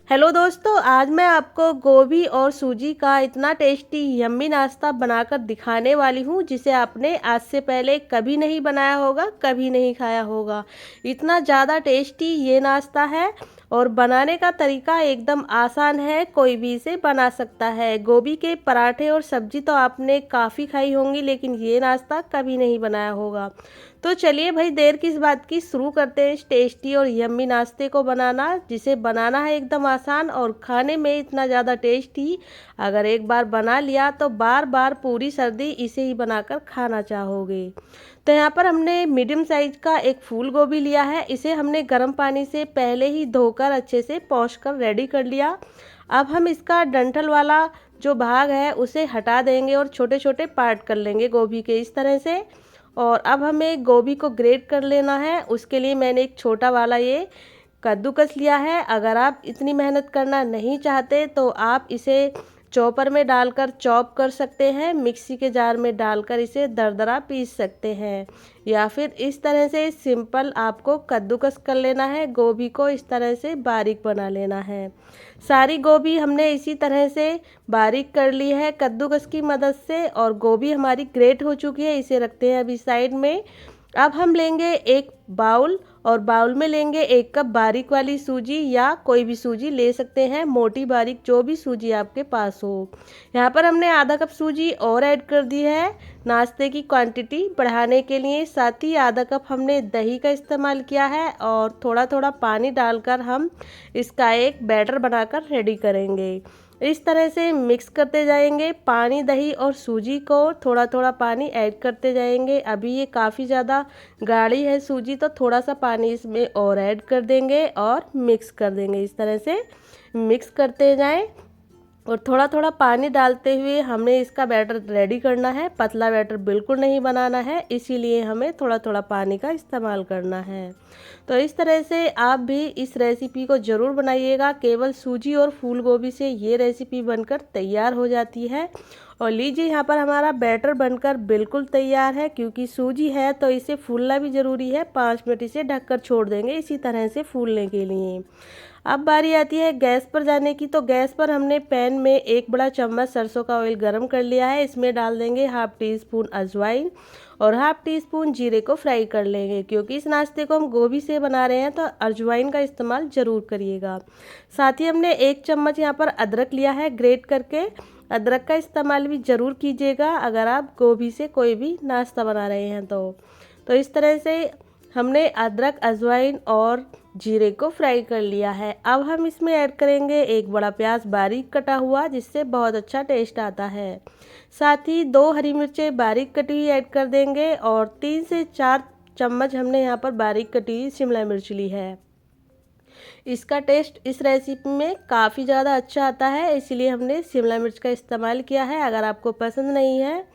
Hello दोस्तों, आज मैं आपको गोभी और सूजी का इतना टेस्टी यम्मी नाश्ता बनाकर दिखाने वाली हूँ जिसे आपने आज से पहले कभी नहीं बनाया होगा, कभी नहीं खाया होगा। इतना ज़्यादा टेस्टी ये नाश्ता है और बनाने का तरीका एकदम आसान है, कोई भी इसे बना सकता है। गोभी के पराठे और सब्जी तो आपने काफ़ी खाई होंगी, लेकिन ये नाश्ता कभी नहीं बनाया होगा। तो चलिए भाई, देर किस बात की, शुरू करते हैं इस टेस्टी और यम्मी नाश्ते को बनाना, जिसे बनाना है एकदम आसान और खाने में इतना ज़्यादा टेस्टी। अगर एक बार बना लिया तो बार बार पूरी सर्दी इसे ही बनाकर खाना चाहोगे। तो यहाँ पर हमने मीडियम साइज का एक फूल गोभी लिया है। इसे हमने गर्म पानी से पहले ही धोकर अच्छे से पॉश कर रेडी कर लिया। अब हम इसका डंठल वाला जो भाग है उसे हटा देंगे और छोटे छोटे पार्ट कर लेंगे गोभी के, इस तरह से। और अब हमें गोभी को ग्रेट कर लेना है। उसके लिए मैंने एक छोटा वाला ये कद्दूकस लिया है। अगर आप इतनी मेहनत करना नहीं चाहते तो आप इसे चॉपर में डालकर चॉप कर सकते हैं, मिक्सी के जार में डालकर इसे दरदरा पीस सकते हैं, या फिर इस तरह से सिंपल आपको कद्दूकस कर लेना है। गोभी को इस तरह से बारीक बना लेना है। सारी गोभी हमने इसी तरह से बारीक कर ली है कद्दूकस की मदद से, और गोभी हमारी ग्रेट हो चुकी है। इसे रखते हैं अभी साइड में। अब हम लेंगे एक बाउल, और बाउल में लेंगे 1 कप बारीक वाली सूजी, या कोई भी सूजी ले सकते हैं, मोटी बारीक जो भी सूजी आपके पास हो। यहाँ पर हमने आधा कप सूजी और ऐड कर दी है नाश्ते की क्वांटिटी बढ़ाने के लिए। साथ ही आधा कप हमने दही का इस्तेमाल किया है, और थोड़ा थोड़ा पानी डालकर हम इसका एक बैटर बनाकर रेडी करेंगे। इस तरह से मिक्स करते जाएंगे, पानी, दही और सूजी को थोड़ा थोड़ा पानी ऐड करते जाएंगे। अभी ये काफ़ी ज़्यादा गाढ़ी है सूजी, तो थोड़ा सा पानी इसमें और ऐड कर देंगे और मिक्स कर देंगे। इस तरह से मिक्स करते जाएं, और थोड़ा थोड़ा पानी डालते हुए हमें इसका बैटर रेडी करना है। पतला बैटर बिल्कुल नहीं बनाना है, इसीलिए हमें थोड़ा थोड़ा पानी का इस्तेमाल करना है। तो इस तरह से आप भी इस रेसिपी को ज़रूर बनाइएगा। केवल सूजी और फूल गोभी से ये रेसिपी बनकर तैयार हो जाती है। और लीजिए, यहाँ पर हमारा बैटर बनकर बिल्कुल तैयार है। क्योंकि सूजी है तो इसे फूलना भी ज़रूरी है। 5 मिनट इसे ढककर छोड़ देंगे इसी तरह से फूलने के लिए। अब बारी आती है गैस पर जाने की। तो गैस पर हमने पैन में 1 बड़ा चम्मच सरसों का ऑयल गरम कर लिया है। इसमें डाल देंगे हाफ टी स्पून अजवाइन और हाफ टी स्पून जीरे को फ्राई कर लेंगे। क्योंकि इस नाश्ते को हम गोभी से बना रहे हैं तो अजवाइन का इस्तेमाल ज़रूर करिएगा। साथ ही हमने 1 चम्मच यहाँ पर अदरक लिया है ग्रेट करके। अदरक का इस्तेमाल भी ज़रूर कीजिएगा अगर आप गोभी से कोई भी नाश्ता बना रहे हैं तो इस तरह से हमने अदरक, अजवाइन और जीरे को फ्राई कर लिया है। अब हम इसमें ऐड करेंगे 1 बड़ा प्याज बारीक कटा हुआ, जिससे बहुत अच्छा टेस्ट आता है। साथ ही 2 हरी मिर्चें बारीक कटी हुई ऐड कर देंगे, और 3 से 4 चम्मच हमने यहाँ पर बारीक कटी हुई शिमला मिर्च ली है। इसका टेस्ट इस रेसिपी में काफ़ी ज़्यादा अच्छा आता है, इसलिए हमने शिमला मिर्च का इस्तेमाल किया है। अगर आपको पसंद नहीं है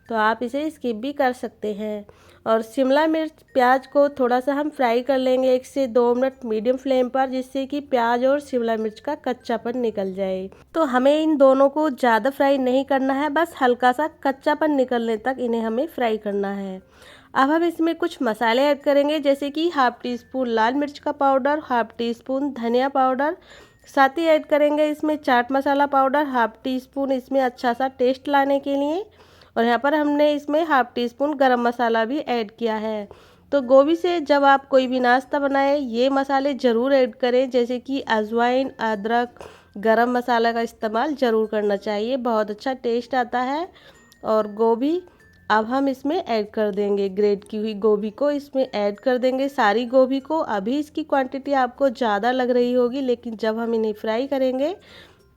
तो आप इसे स्किप भी कर सकते हैं। और शिमला मिर्च, प्याज को थोड़ा सा हम फ्राई कर लेंगे 1 से 2 मिनट मीडियम फ्लेम पर, जिससे कि प्याज और शिमला मिर्च का कच्चापन निकल जाए। तो हमें इन दोनों को ज़्यादा फ्राई नहीं करना है, बस हल्का सा कच्चापन निकलने तक इन्हें हमें फ्राई करना है। अब हम इसमें कुछ मसाले ऐड करेंगे, जैसे कि हाफ टी स्पून लाल मिर्च का पाउडर, हाफ टी स्पून धनिया पाउडर। साथ ही ऐड करेंगे इसमें chaat masala powder, half tea spoon, इसमें अच्छा सा टेस्ट लाने के लिए। और यहाँ पर हमने इसमें हाफ टी स्पून गरम मसाला भी ऐड किया है। तो गोभी से जब आप कोई भी नाश्ता बनाएं, ये मसाले ज़रूर ऐड करें, जैसे कि अजवाइन, अदरक, गरम मसाला का इस्तेमाल ज़रूर करना चाहिए, बहुत अच्छा टेस्ट आता है। और गोभी अब हम इसमें ऐड कर देंगे, ग्रेट की हुई गोभी को इसमें ऐड कर देंगे, सारी गोभी को। अभी इसकी क्वांटिटी आपको ज़्यादा लग रही होगी, लेकिन जब हम इन्हें फ्राई करेंगे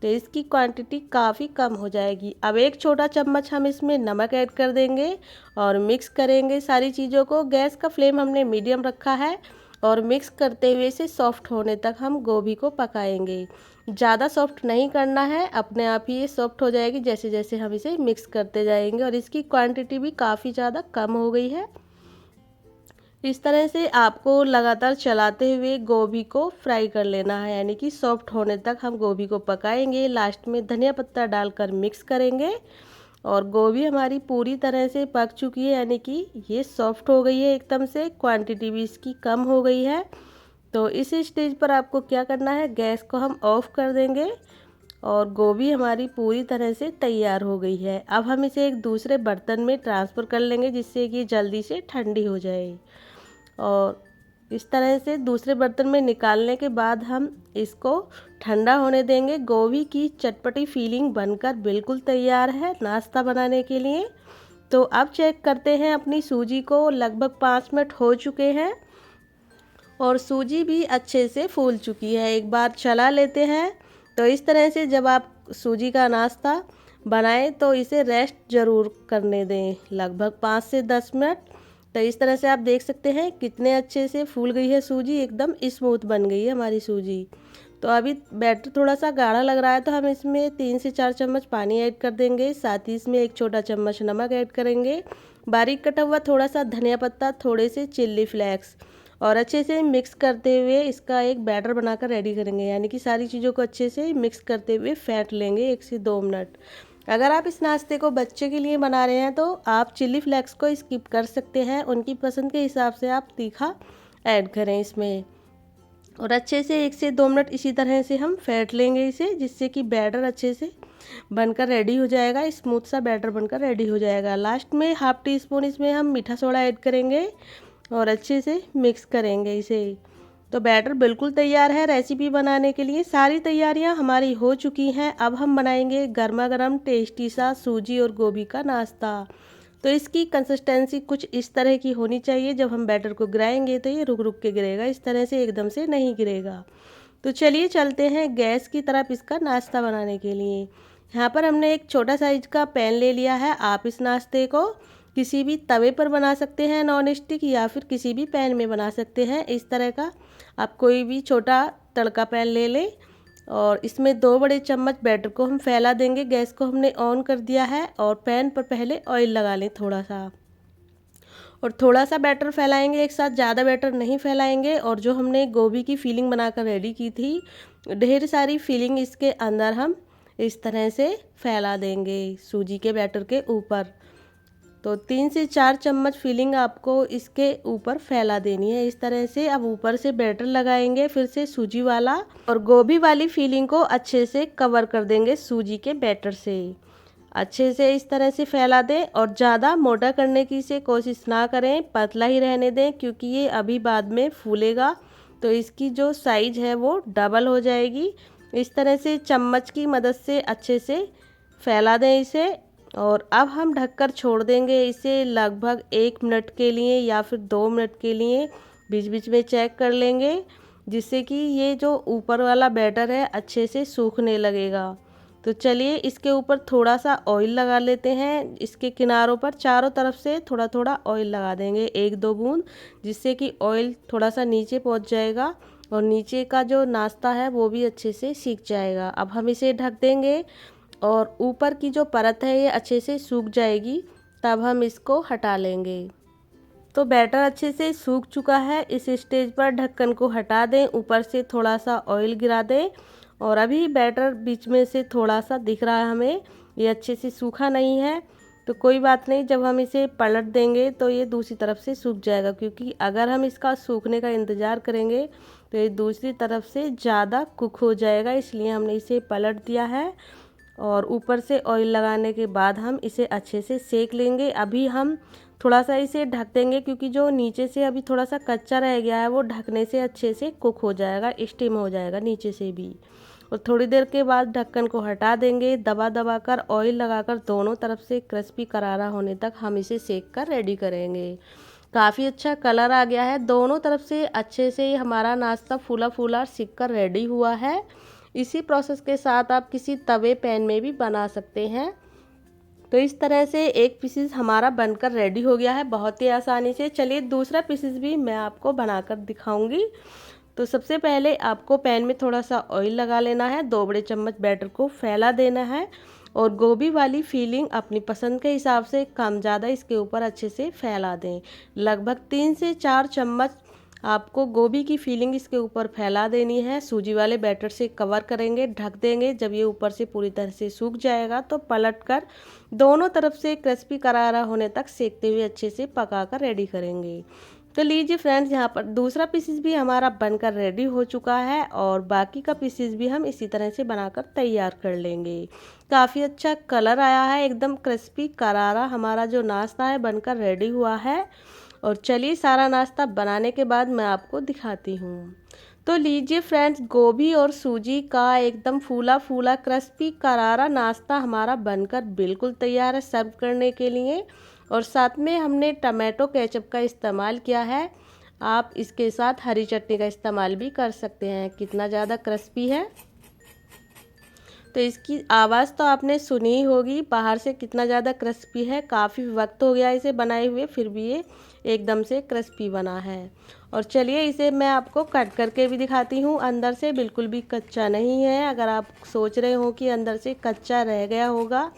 तो इसकी क्वांटिटी काफ़ी कम हो जाएगी। अब 1 छोटा चम्मच हम इसमें नमक ऐड कर देंगे और मिक्स करेंगे सारी चीज़ों को। गैस का फ्लेम हमने मीडियम रखा है, और मिक्स करते हुए इसे सॉफ्ट होने तक हम गोभी को पकाएंगे। ज़्यादा सॉफ्ट नहीं करना है, अपने आप ही ये सॉफ्ट हो जाएगी जैसे जैसे हम इसे मिक्स करते जाएंगे। और इसकी क्वांटिटी भी काफ़ी ज़्यादा कम हो गई है। इस तरह से आपको लगातार चलाते हुए गोभी को फ्राई कर लेना है, यानी कि सॉफ्ट होने तक हम गोभी को पकाएंगे। लास्ट में धनिया पत्ता डालकर मिक्स करेंगे। और गोभी हमारी पूरी तरह से पक चुकी है, यानी कि ये सॉफ्ट हो गई है एकदम से, क्वांटिटी भी इसकी कम हो गई है। तो इस स्टेज पर आपको क्या करना है, गैस को हम ऑफ कर देंगे और गोभी हमारी पूरी तरह से तैयार हो गई है। अब हम इसे एक दूसरे बर्तन में ट्रांसफ़र कर लेंगे जिससे कि जल्दी से ठंडी हो जाए। और इस तरह से दूसरे बर्तन में निकालने के बाद हम इसको ठंडा होने देंगे। गोभी की चटपटी फीलिंग बनकर बिल्कुल तैयार है नाश्ता बनाने के लिए। तो अब चेक करते हैं अपनी सूजी को, लगभग 5 मिनट हो चुके हैं और सूजी भी अच्छे से फूल चुकी है। एक बार चला लेते हैं। तो इस तरह से जब आप सूजी का नाश्ता बनाएं तो इसे रेस्ट ज़रूर करने दें, लगभग 5 से 10 मिनट। तो इस तरह से आप देख सकते हैं कितने अच्छे से फूल गई है सूजी, एकदम स्मूथ बन गई है हमारी सूजी। तो अभी बैटर थोड़ा सा गाढ़ा लग रहा है तो हम इसमें 3 से 4 चम्मच पानी ऐड कर देंगे। साथ ही इसमें 1 छोटा चम्मच नमक ऐड करेंगे, बारीक कटा हुआ थोड़ा सा धनिया पत्ता, थोड़े से चिल्ली फ्लेक्स और अच्छे से मिक्स करते हुए इसका एक बैटर बनाकर रेडी करेंगे। यानी कि सारी चीज़ों को अच्छे से मिक्स करते हुए फेंट लेंगे 1 से 2 मिनट। अगर आप इस नाश्ते को बच्चे के लिए बना रहे हैं तो आप चिल्ली फ्लेक्स को स्किप कर सकते हैं, उनकी पसंद के हिसाब से आप तीखा ऐड करें इसमें। और अच्छे से 1 से 2 मिनट इसी तरह से हम फेंट लेंगे इसे, जिससे कि बैटर अच्छे से बनकर रेडी हो जाएगा, स्मूथ सा बैटर बनकर रेडी हो जाएगा। लास्ट में हाफ टी स्पून इसमें हम मीठा सोडा ऐड करेंगे और अच्छे से मिक्स करेंगे इसे। तो बैटर बिल्कुल तैयार है रेसिपी बनाने के लिए। सारी तैयारियां हमारी हो चुकी हैं। अब हम बनाएंगे गर्मा गर्म टेस्टी सा सूजी और गोभी का नाश्ता। तो इसकी कंसिस्टेंसी कुछ इस तरह की होनी चाहिए। जब हम बैटर को गिराएंगे तो ये रुक रुक के गिरेगा, इस तरह से एकदम से नहीं गिरेगा। तो चलिए चलते हैं गैस की तरफ इसका नाश्ता बनाने के लिए। यहाँ पर हमने एक छोटा साइज का पैन ले लिया है। आप इस नाश्ते को किसी भी तवे पर बना सकते हैं नॉन स्टिक, या फिर किसी भी पैन में बना सकते हैं। इस तरह का आप कोई भी छोटा तड़का पैन ले लें और इसमें 2 बड़े चम्मच बैटर को हम फैला देंगे। गैस को हमने ऑन कर दिया है और पैन पर पहले ऑयल लगा लें थोड़ा सा, और थोड़ा सा बैटर फैलाएंगे एक साथ, ज़्यादा बैटर नहीं फैलाएंगे। और जो हमने गोभी की फीलिंग बनाकर रेडी की थी, ढेर सारी फीलिंग इसके अंदर हम इस तरह से फैला देंगे सूजी के बैटर के ऊपर। तो 3 से 4 चम्मच फिलिंग आपको इसके ऊपर फैला देनी है इस तरह से। अब ऊपर से बैटर लगाएंगे फिर से सूजी वाला, और गोभी वाली फिलिंग को अच्छे से कवर कर देंगे सूजी के बैटर से। अच्छे से इस तरह से फैला दें और ज़्यादा मोटा करने की इसे कोशिश ना करें, पतला ही रहने दें, क्योंकि ये अभी बाद में फूलेगा तो इसकी जो साइज है वो डबल हो जाएगी। इस तरह से चम्मच की मदद से अच्छे से फैला दें इसे। और अब हम ढककर छोड़ देंगे इसे लगभग 1 मिनट के लिए या फिर 2 मिनट के लिए। बीच बीच में चेक कर लेंगे जिससे कि ये जो ऊपर वाला बैटर है अच्छे से सूखने लगेगा। तो चलिए इसके ऊपर थोड़ा सा ऑयल लगा लेते हैं। इसके किनारों पर चारों तरफ से थोड़ा थोड़ा ऑयल लगा देंगे, 1-2 बूंद, जिससे कि ऑयल थोड़ा सा नीचे पहुंच जाएगा और नीचे का जो नाश्ता है वो भी अच्छे से सीख जाएगा। अब हम इसे ढक देंगे और ऊपर की जो परत है ये अच्छे से सूख जाएगी, तब हम इसको हटा लेंगे। तो बैटर अच्छे से सूख चुका है। इस स्टेज पर ढक्कन को हटा दें, ऊपर से थोड़ा सा ऑयल गिरा दें। और अभी बैटर बीच में से थोड़ा सा दिख रहा है हमें, ये अच्छे से सूखा नहीं है। तो कोई बात नहीं, जब हम इसे पलट देंगे तो ये दूसरी तरफ से सूख जाएगा, क्योंकि अगर हम इसका सूखने का इंतज़ार करेंगे तो ये दूसरी तरफ से ज़्यादा कुक हो जाएगा। इसलिए हमने इसे पलट दिया है और ऊपर से ऑयल लगाने के बाद हम इसे अच्छे से सेक लेंगे। अभी हम थोड़ा सा इसे ढक देंगे, क्योंकि जो नीचे से अभी थोड़ा सा कच्चा रह गया है वो ढकने से अच्छे से कुक हो जाएगा, स्टीम हो जाएगा नीचे से भी। और थोड़ी देर के बाद ढक्कन को हटा देंगे, दबा दबा कर ऑयल लगाकर दोनों तरफ से क्रिस्पी करारा होने तक हम इसे सेक कर रेडी करेंगे। काफ़ी अच्छा कलर आ गया है, दोनों तरफ से अच्छे से हमारा नाश्ता फूला फूला सिक कर रेडी हुआ है। इसी प्रोसेस के साथ आप किसी तवे पैन में भी बना सकते हैं। तो इस तरह से एक पीसेस हमारा बनकर रेडी हो गया है बहुत ही आसानी से। चलिए दूसरा पीसेस भी मैं आपको बनाकर दिखाऊंगी। तो सबसे पहले आपको पैन में थोड़ा सा ऑयल लगा लेना है, 2 बड़े चम्मच बैटर को फैला देना है और गोभी वाली फीलिंग अपनी पसंद के हिसाब से कम ज़्यादा इसके ऊपर अच्छे से फैला दें। लगभग 3 से 4 चम्मच आपको गोभी की फीलिंग इसके ऊपर फैला देनी है। सूजी वाले बैटर से कवर करेंगे, ढक देंगे। जब ये ऊपर से पूरी तरह से सूख जाएगा तो पलट कर दोनों तरफ से क्रिस्पी करारा होने तक सेकते हुए अच्छे से पका कर रेडी करेंगे। तो लीजिए फ्रेंड्स, यहाँ पर दूसरा पीसेस भी हमारा बनकर रेडी हो चुका है और बाकी का पीसेस भी हम इसी तरह से बनाकर तैयार कर लेंगे। काफ़ी अच्छा कलर आया है, एकदम क्रिस्पी करारा हमारा जो नाश्ता है बनकर रेडी हुआ है। और चलिए सारा नाश्ता बनाने के बाद मैं आपको दिखाती हूँ। तो लीजिए फ्रेंड्स, गोभी और सूजी का एकदम फूला फूला क्रिस्पी करारा नाश्ता हमारा बनकर बिल्कुल तैयार है सर्व करने के लिए। और साथ में हमने टमाटो केचप का इस्तेमाल किया है। आप इसके साथ हरी चटनी का इस्तेमाल भी कर सकते हैं। कितना ज़्यादा क्रिस्पी है, तो इसकी आवाज़ तो आपने सुनी ही होगी, बाहर से कितना ज़्यादा क्रिस्पी है। काफ़ी वक्त हो गया इसे बनाए हुए, फिर भी ये एकदम से क्रिस्पी बना है। और चलिए इसे मैं आपको कट करके भी दिखाती हूँ। अंदर से बिल्कुल भी कच्चा नहीं है। अगर आप सोच रहे हो कि अंदर से कच्चा रह गया होगा,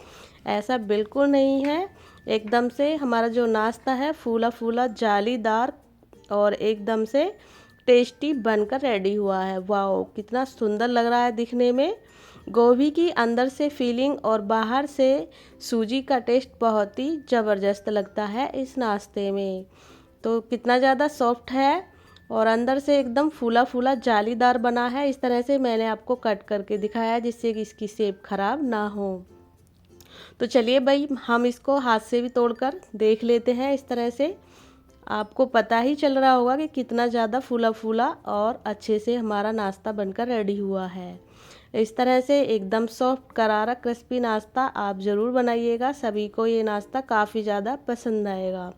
ऐसा बिल्कुल नहीं है। एकदम से हमारा जो नाश्ता है फूला फूला जालीदार और एकदम से टेस्टी बनकर रेडी हुआ है। वाओ, कितना सुंदर लग रहा है दिखने में। गोभी की अंदर से फीलिंग और बाहर से सूजी का टेस्ट बहुत ही ज़बरदस्त लगता है इस नाश्ते में। तो कितना ज़्यादा सॉफ्ट है और अंदर से एकदम फूला फूला जालीदार बना है। इस तरह से मैंने आपको कट करके दिखाया है जिससे कि इसकी शेप ख़राब ना हो। तो चलिए भाई, हम इसको हाथ से भी तोड़कर देख लेते हैं। इस तरह से आपको पता ही चल रहा होगा कि कितना ज़्यादा फूला फूला और अच्छे से हमारा नाश्ता बनकर रेडी हुआ है। इस तरह से एकदम सॉफ्ट करारा क्रिस्पी नाश्ता आप ज़रूर बनाइएगा। सभी को ये नाश्ता काफ़ी ज़्यादा पसंद आएगा।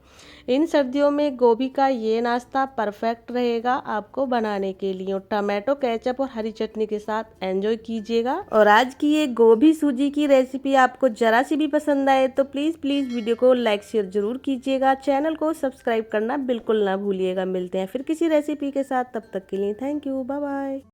इन सर्दियों में गोभी का ये नाश्ता परफेक्ट रहेगा आपको बनाने के लिए। और टमाटो केचप और हरी चटनी के साथ एंजॉय कीजिएगा। और आज की ये गोभी सूजी की रेसिपी आपको ज़रा सी भी पसंद आए तो प्लीज़ वीडियो को लाइक शेयर ज़रूर कीजिएगा। चैनल को सब्सक्राइब करना बिल्कुल ना भूलिएगा। मिलते हैं फिर किसी रेसिपी के साथ, तब तक के लिए थैंक यू, बाय बाय।